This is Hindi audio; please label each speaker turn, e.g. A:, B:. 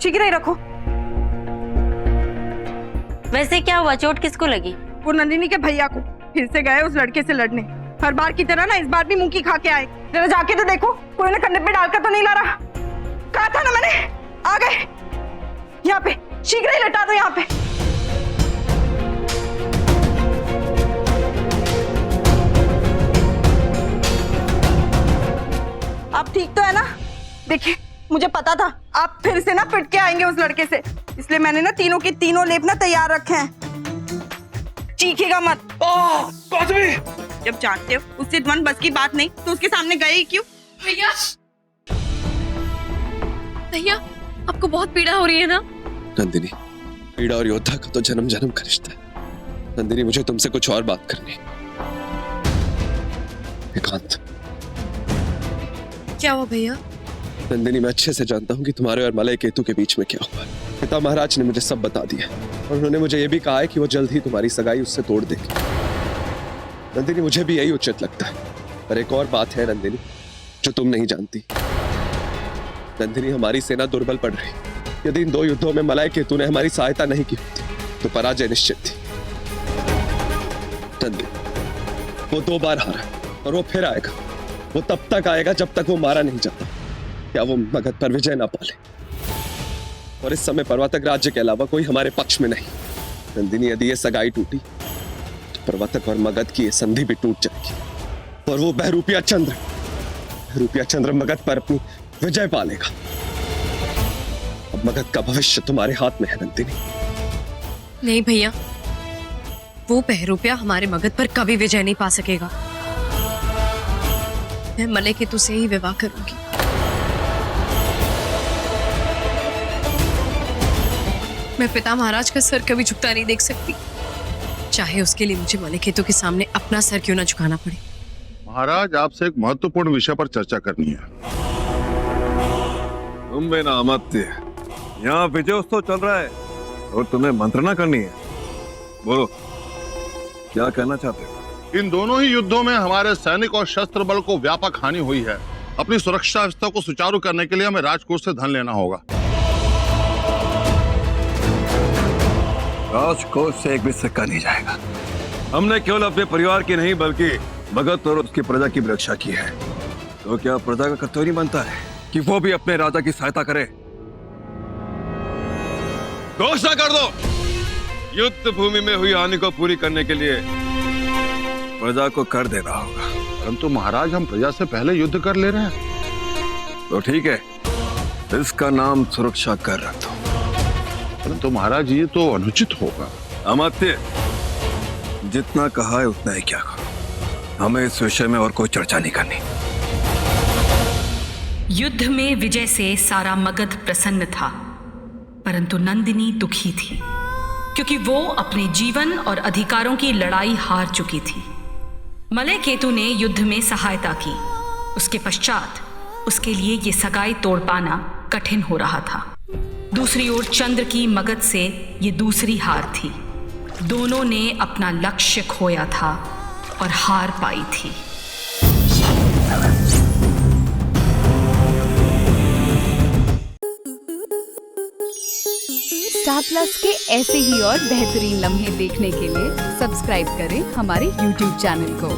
A: शीघ्र ही रखो।
B: वैसे क्या हुआ, चोट किसको लगी?
A: वो नंदिनी के भैया को। फिर से गए उस लड़के से लड़ने। हर बार की तरह ना इस बार भी मुंह की खा के आए। जरा जाके तो देखो कोई ना कंधे पे डालकर तो नहीं ला रहा। कहा था ना मैंने। आ गए यहाँ पे, शीघ्र ही लटा दो यहाँ पे। आप ठीक तो है ना? देखिए मुझे पता था आप फिर से ना पिट के आएंगे उस लड़के से, इसलिए मैंने ना तीनों के तीनों लेप ना तैयार रखे हैं। चीखेगा मत। जब जानते हो उससे ध्वन बस की बात नहीं तो उसके सामने गए ही क्यों?
C: भैया, भैया आपको बहुत पीड़ा हो रही है ना?
D: नंदिनी, पीड़ा और योद्धा का तो जन्म जन्म का रिश्ता है। नंदिनी, मुझे तुमसे कुछ और बात करनी है। एकांत।
C: क्या हुआ भैया?
D: नंदिनी, मैं अच्छे से जानता हूँ कि तुम्हारे और मलय केतु के बीच में क्या हुआ। पिता महाराज ने मुझे सब बता दिया और उन्होंने मुझे यह भी कहा है कि वो जल्द ही तुम्हारी सगाई उससे तोड़ देगी। नंदिनी, मुझे भी यही उचित लगता है, पर एक और बात है नंदिनी जो तुम नहीं जानती। नंदिनी, हमारी सेना दुर्बल पड़ रही। यदि इन 2 युद्धों में मलय केतु ने हमारी सहायता नहीं की होती तो पराजय निश्चित थी। नंदिनी, वो 2 बार हारा और वो फिर आएगा। वो तब तक आएगा जब तक वो मारा नहीं जाता या वो मगध पर विजय ना पाले। और इस समय पर्वतक राज्य के अलावा कोई हमारे पक्ष में नहीं। नंदिनी, यदि ये सगाई टूटी तो पर्वतक और मगध की ये संधि भी टूट जाएगी और वो बहरूपिया चंद्र मगध पर अपनी विजय पालेगा। अब मगध का भविष्य तुम्हारे हाथ में है नंदिनी।
C: नहीं भैया, वो बहरूपिया हमारे मगध पर कभी विजय नहीं पा सकेगा। मैं मलय केतु से ही विवाह करूंगी। मैं पिता महाराज का सर कभी झुकता नहीं देख सकती, चाहे उसके लिए मुझे मलय केतु के सामने अपना सर क्यों ना झुकाना पड़े।
E: महाराज, आपसे एक महत्वपूर्ण विषय पर चर्चा करनी है।
F: तुम बिना अमात्य, यहाँ विजयोत्सव चल रहा है और तुम्हें मंत्रणा करनी है। बोलो, क्या कहना चाहते हो?
E: इन दोनों ही युद्धों में हमारे सैनिक और शस्त्र बल को व्यापक हानि हुई है। अपनी सुरक्षा व्यवस्था को सुचारू करने के लिए हमें राजकोष से धन लेना होगा।
F: राजकोष से एक भी सिक्का नहीं जाएगा। हमने केवल अपने परिवार की नहीं बल्कि मगध और उसकी प्रजा की भी रक्षा की है। तो क्या प्रजा का कर्तव्य नहीं बनता है कि वो भी अपने राजा की सहायता करे? घोषणा कर दो, युद्ध भूमि में हुई हानि को पूरी करने के लिए प्रजा को कर देना होगा।
E: परंतु महाराज, हम प्रजा से पहले युद्ध कर ले रहे हैं।
F: तो ठीक है, इसका नाम सुरक्षा कर रख दो।
E: परंतु महाराज, ये तो अनुचित होगा।
F: अमात्य, जितना कहा है उतना ही क्या करो। हमें इस विषय में और कोई चर्चा नहीं करनी।
G: युद्ध में विजय से सारा मगध प्रसन्न था, परंतु नंदिनी दुखी थी क्योंकि वो अपने जीवन और अधिकारों की लड़ाई हार चुकी थी। मलय केतु ने युद्ध में सहायता की, उसके पश्चात उसके लिए ये सगाई तोड़ पाना कठिन हो रहा था। दूसरी ओर चंद्र की मगध से ये दूसरी हार थी। दोनों ने अपना लक्ष्य खोया था और हार पाई थी।
H: स्टार प्लस के ऐसे ही और बेहतरीन लम्हे देखने के लिए सब्सक्राइब करें हमारे YouTube चैनल को।